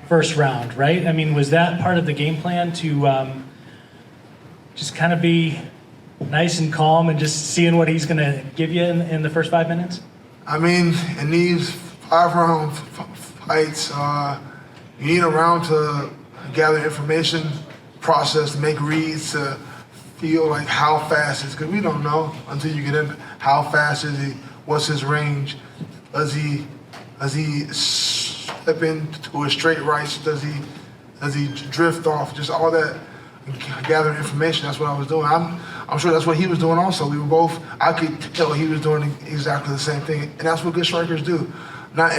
first round, right? I mean, was that part of the game plan to just kind of be nice and calm and just seeing what he's going to give you in the first 5 minutes? I mean, in these 5-round fights, you need a round to gather information, process, to make reads, to feel like how fast is, because we don't know until you get in. How fast is he? What's his range? Does he step into a straight right? Does he drift off? Just all that gathering information. That's what I was doing. I'm sure that's what he was doing also. We were both. I could tell he was doing exactly the same thing, and that's what good strikers do. Not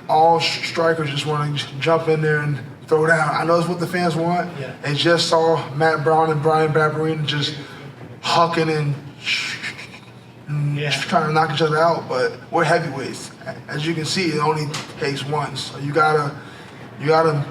all strikers just want to jump in there and throw down. I know it's what the fans want. Yeah. They just saw Matt Brown and Brian Barberina just hucking and trying to knock each other out, but we're heavyweights. As you can see, it only takes one. So you gotta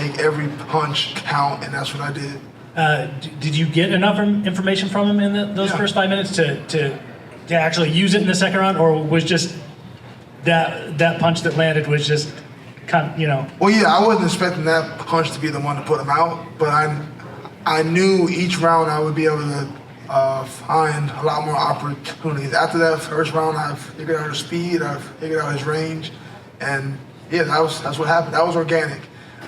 make every punch count, and that's what I did. Did you get enough information from him in those first 5 minutes to actually use it in the second round, or was just that punch that landed was just kind of, you know? Well, yeah, I wasn't expecting that punch to be the one to put him out, but I knew each round I would be able to find a lot more opportunities. After that first round, I figured out his speed, I figured out his range, and yeah, that's what happened. That was organic,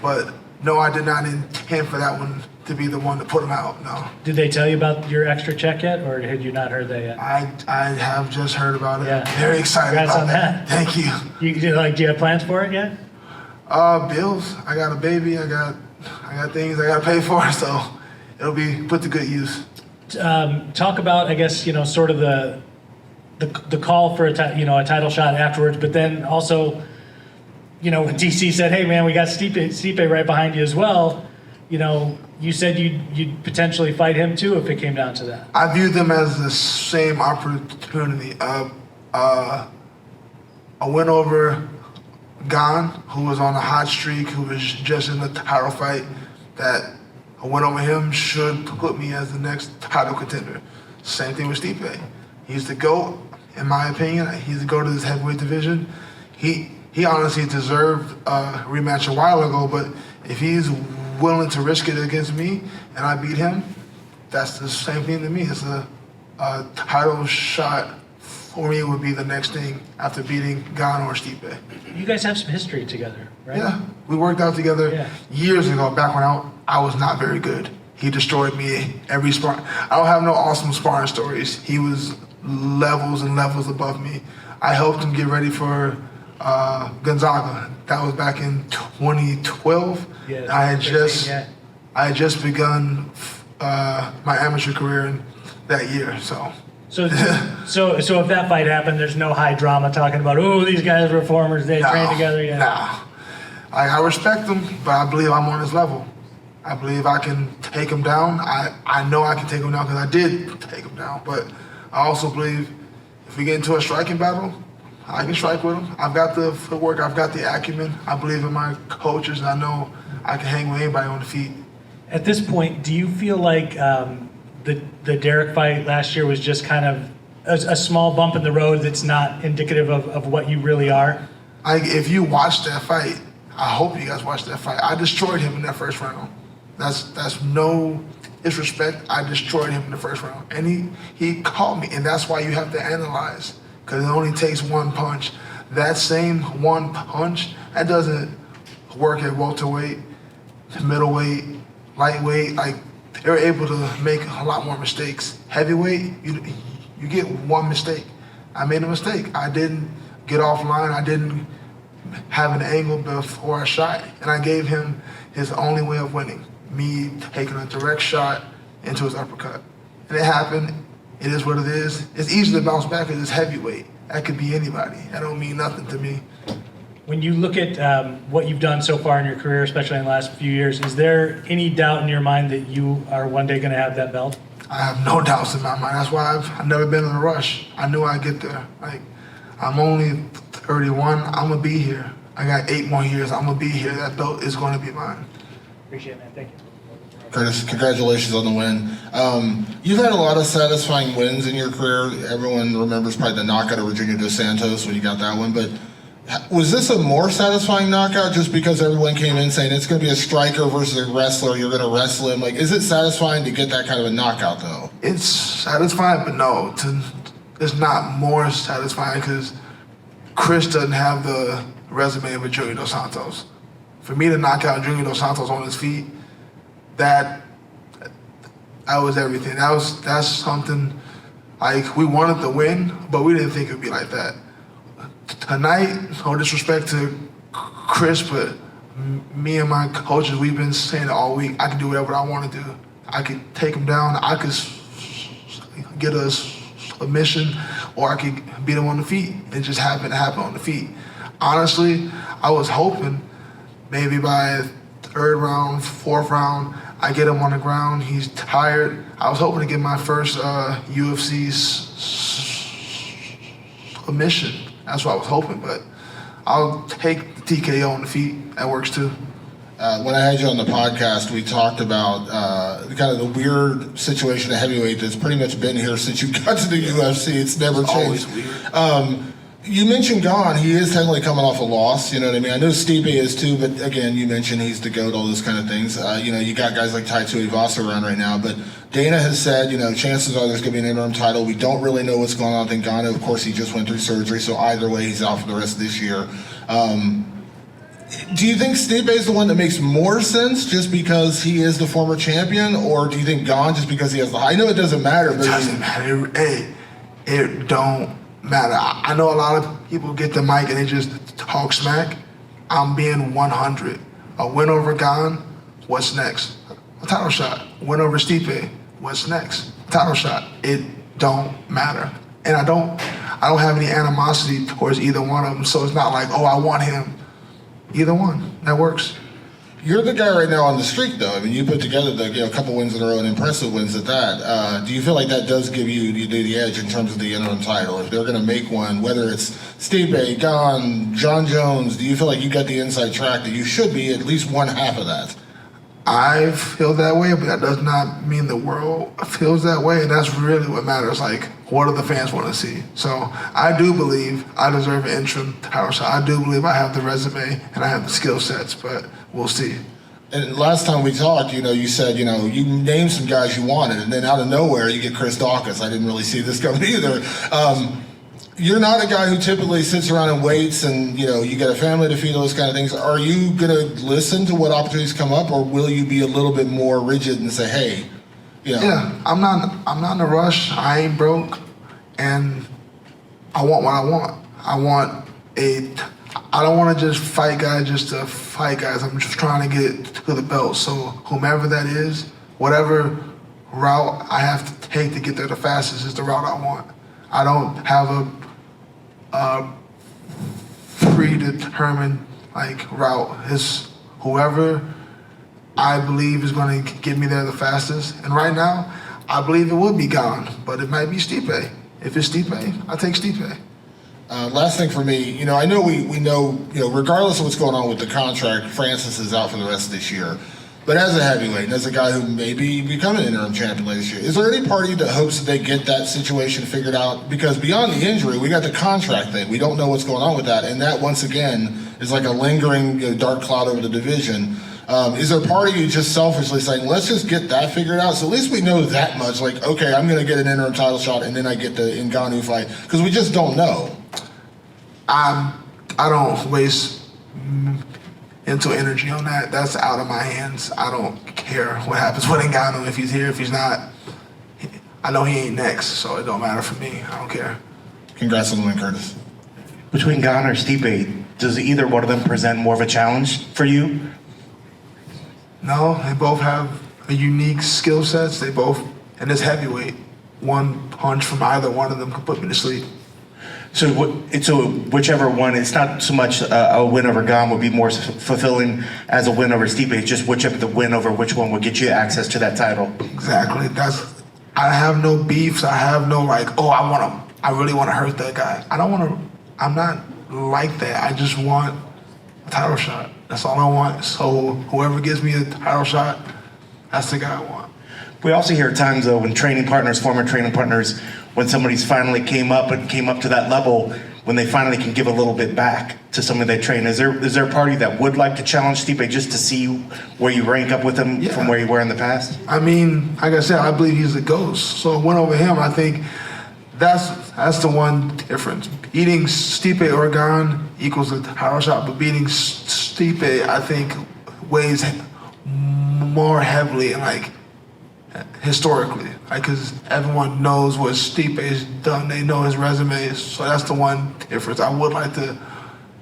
but no, I did not intend for that one to be the one to put him out. No. Did they tell you about your extra check yet, or had you not heard that yet? I have just heard about it. Yeah. I'm very excited Congrats about on that. Thank you. Do you have plans for it yet? Bills. I got a baby. I got things I got to pay for, so it'll be put to good use. Talk about, I guess, sort of the call for a title shot afterwards, but then also, when DC said, "Hey man, we got Stipe right behind you as well," you said you'd potentially fight him too if it came down to that. I view them as the same opportunity. A win over Gane, who was on a hot streak, who was just in the title fight, that a win over him should put me as the next title contender. Same thing with Stipe. He's the GOAT, in my opinion. He's the GOAT of this heavyweight division. He honestly deserved a rematch a while ago, but if he's willing to risk it against me and I beat him, that's the same thing to me. It's a title shot for me would be the next thing after beating Gane or Stipe. You guys have some history together, right? Yeah, we worked out together years ago, back when I was not very good. He destroyed me every spar. I don't have no awesome sparring stories. He was levels and levels above me. I helped him get ready for Gonzaga. That was back in 2012. Yeah, I had just begun my amateur career in that year. So if that fight happened, there's no high drama talking about, oh, these guys were formers, they trained together. Yeah. Nah. I respect him, but I believe I'm on his level. I believe I can take him down. I know I can take him down because I did take him down. But I also believe if we get into a striking battle, I can strike with him. I've got the footwork. I've got the acumen. I believe in my coaches, and I know I can hang with anybody on the feet. At this point, do you feel like the Derek fight last year was just kind of a small bump in the road that's not indicative of what you really are? If you watch that fight, I hope you guys watched that fight. I destroyed him in that first round. That's no disrespect. I destroyed him in the first round. And he caught me, and that's why you have to analyze, because it only takes one punch. That same one punch, that doesn't work at welterweight, middleweight, lightweight. Like, they're able to make a lot more mistakes. Heavyweight, you get one mistake. I made a mistake. I didn't get offline. I didn't have an angle before I shot, and I gave him his only way of winning, me taking a direct shot into his uppercut. And it happened. It is what it is. It's easy to bounce back because it's heavyweight. That could be anybody. That don't mean nothing to me. When you look at what you've done so far in your career, especially in the last few years, is there any doubt in your mind that you are one day going to have that belt? I have no doubts in my mind. That's why I've never been in a rush. I knew I'd get there. Like, I'm only 31. I'm going to be here. I got 8 more years. I'm going to be here. That belt is going to be mine. Appreciate it, man. Thank you. Curtis, congratulations on the win. You've had a lot of satisfying wins in your career. Everyone remembers probably the knockout of Virginia Dos Santos when you got that one, but Was this a more satisfying knockout just because everyone came in saying it's going to be a striker versus a wrestler, you're going to wrestle him? Like, is it satisfying to get that kind of a knockout, though? It's satisfying, but no, it's not more satisfying because Chris doesn't have the resume of a Junior Dos Santos. For me to knock out Junior Dos Santos on his feet, that was everything. That's something, like, we wanted to win, but we didn't think it would be like that. Tonight, no disrespect to Chris, but me and my coaches, we've been saying it all week. I can do whatever I want to do. I could take him down. I could get a submission, or I could beat him on the feet. It just happened to happen on the feet. Honestly, I was hoping maybe by third round, fourth round, I get him on the ground. He's tired. I was hoping to get my first UFC submission. That's what I was hoping, but I'll take the TKO on the feet. That works too. When I had you on the podcast, we talked about kind of the weird situation of heavyweight that's pretty much been here since you got to the UFC. It's never changed. Always weird. You mentioned Gane. He is technically coming off a loss. You know what I mean? I know Stipe is too, but again, you mentioned he's the GOAT, all those kind of things. You got guys like Tai Tuivasa around right now, but Dana has said, chances are there's going to be an interim title. We don't really know what's going on with Gane. Of course, he just went through surgery, so either way, he's out for the rest of this year. Do you think Stipe is the one that makes more sense just because he is the former champion, or do you think Gane just because he has the? I know it doesn't matter, but it doesn't matter. Hey, it don't matter. I know a lot of people get the mic and they just talk smack. I'm being 100. A win over Gane, what's next? A title shot. Win over Stipe, what's next? A title shot. It don't matter. And I don't have any animosity towards either one of them, so it's not like, oh, I want him. Either one, that works. You're the guy right now on the streak, though. I mean, you put together a couple wins in a row and impressive wins at that. Do you feel like that does give you the edge in terms of the interim title? If they're going to make one, whether it's Stipe, Gane, John Jones, do you feel like you got the inside track that you should be at least one half of that? I feel that way, but that does not mean the world feels that way, and that's really what matters. Like, what do the fans want to see? So I do believe I deserve an interim title shot. I do believe I have the resume and I have the skill sets, but we'll see. And last time we talked, you said, you named some guys you wanted, and then out of nowhere you get Chris Daukaus. I didn't really see this coming either. You're not a guy who typically sits around and waits and, you got a family to feed, those kind of things. Are you going to listen to what opportunities come up, or will you be a little bit more rigid and say, hey, Yeah, I'm not in a rush. I ain't broke, and I want what I want. I don't want to just fight guys just to fight guys. I'm just trying to get to the belt. So whomever that is, whatever route I have to take to get there the fastest is the route I want. I don't have a predetermined route. It's whoever I believe is going to get me there the fastest. And right now, I believe it would be Gane, but it might be Stipe. If it's Stipe, I take Stipe. Last thing for me, I know we know, regardless of what's going on with the contract, Francis is out for the rest of this year. But as a heavyweight, and as a guy who may be becoming an interim champion later this year, is there any party that hopes that they get that situation figured out? Because beyond the injury, we got the contract thing. We don't know what's going on with that. And that, once again, is like a lingering dark cloud over the division. Is there a party who just selfishly saying, let's just get that figured out? So at least we know that much. Like, okay, I'm going to get an interim title shot, and then I get the Ngannou fight. Because we just don't know. I don't waste mental energy on that. That's out of my hands. I don't care what happens with Ngannou, if he's here, if he's not. I know he ain't next, so it don't matter for me. I don't care. Congrats on the win, Curtis. Between Gane or Stipe, does either one of them present more of a challenge for you? No, they both have a unique skill sets. They both, and it's heavyweight. One punch from either one of them could put me to sleep. So whichever one, it's not so much a win over Gane would be more fulfilling as a win over Stipe. It's just whichever the win over which one would get you access to that title. Exactly. I have no beefs. I have no I really want to hurt that guy. I'm not like that. I just want a title shot. That's all I want. So whoever gives me a title shot, that's the guy I want. We also hear at times though when former training partners, when somebody's finally came up to that level, when they finally can give a little bit back to someone they train? Is there a party that would like to challenge Stipe just to see where you rank up with him from where you were in the past? I mean, like I said, I believe he's the ghost. So a win over him, I think that's the one difference. Beating Stipe or Gane equals a title shot, but beating Stipe, I think, weighs more heavily, like historically, like, because everyone knows what Stipe's done. They know his resume, so that's the one difference. I would like to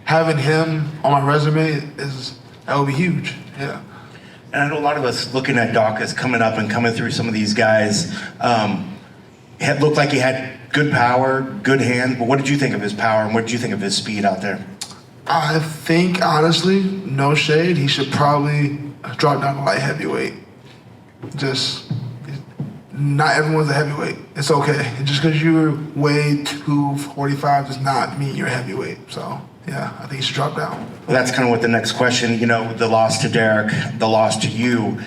having him on my resume that would be huge. Yeah. And I know a lot of us looking at Daukaus coming up and coming through some of these guys, it looked like he had good power, good hand. But what did you think of his power, and what did you think of his speed out there? I think, honestly, no shade, he should probably drop down to light heavyweight. Just, not everyone's a heavyweight. It's okay. Just because you weigh 245 does not mean you're a heavyweight. So, yeah, I think he should drop down. Well, that's kind of what the next question, the loss to Derek, the loss to you.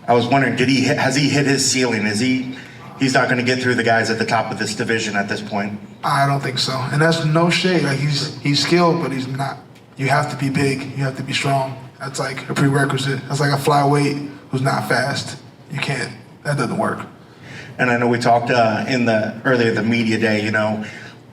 I was wondering, has he hit his ceiling? He's not going to get through the guys at the top of this division at this point? I don't think so. And that's no shade. Like, he's skilled, but he's not. You have to be big. You have to be strong. That's like a prerequisite. That's like a flyweight who's not fast. You can't. That doesn't work. And I know we talked earlier the media day.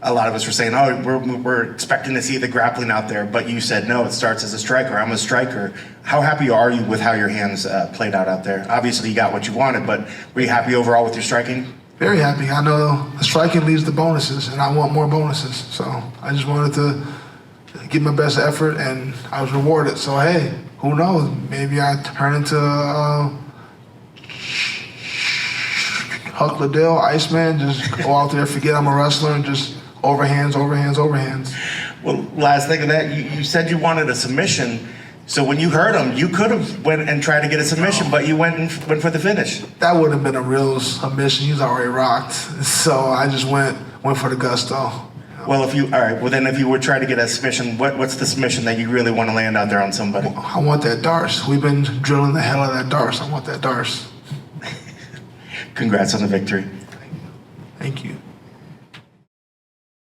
A lot of us were saying, "Oh, we're expecting to see the grappling out there," but you said no. It starts as a striker. I'm a striker. How happy are you with how your hands played out there? Obviously, you got what you wanted, but were you happy overall with your striking? Very happy. I know the striking leads to bonuses, and I want more bonuses. So I just wanted to give my best effort, and I was rewarded. So hey, who knows? Maybe I turn into Huck Liddell, Iceman. Just go out there, forget I'm a wrestler, and just overhands. Well, last thing of that, you said you wanted a submission. So when you heard him, you could have went and tried to get a submission, but you went for the finish. That would have been a real submission. He's already rocked. So I just went for the gusto. Well, if you were trying to get a submission, what's the submission that you really want to land out there on somebody? I want that Darce. We've been drilling the hell out of that Darce. I want that Darce. Congrats on the victory. Thank you.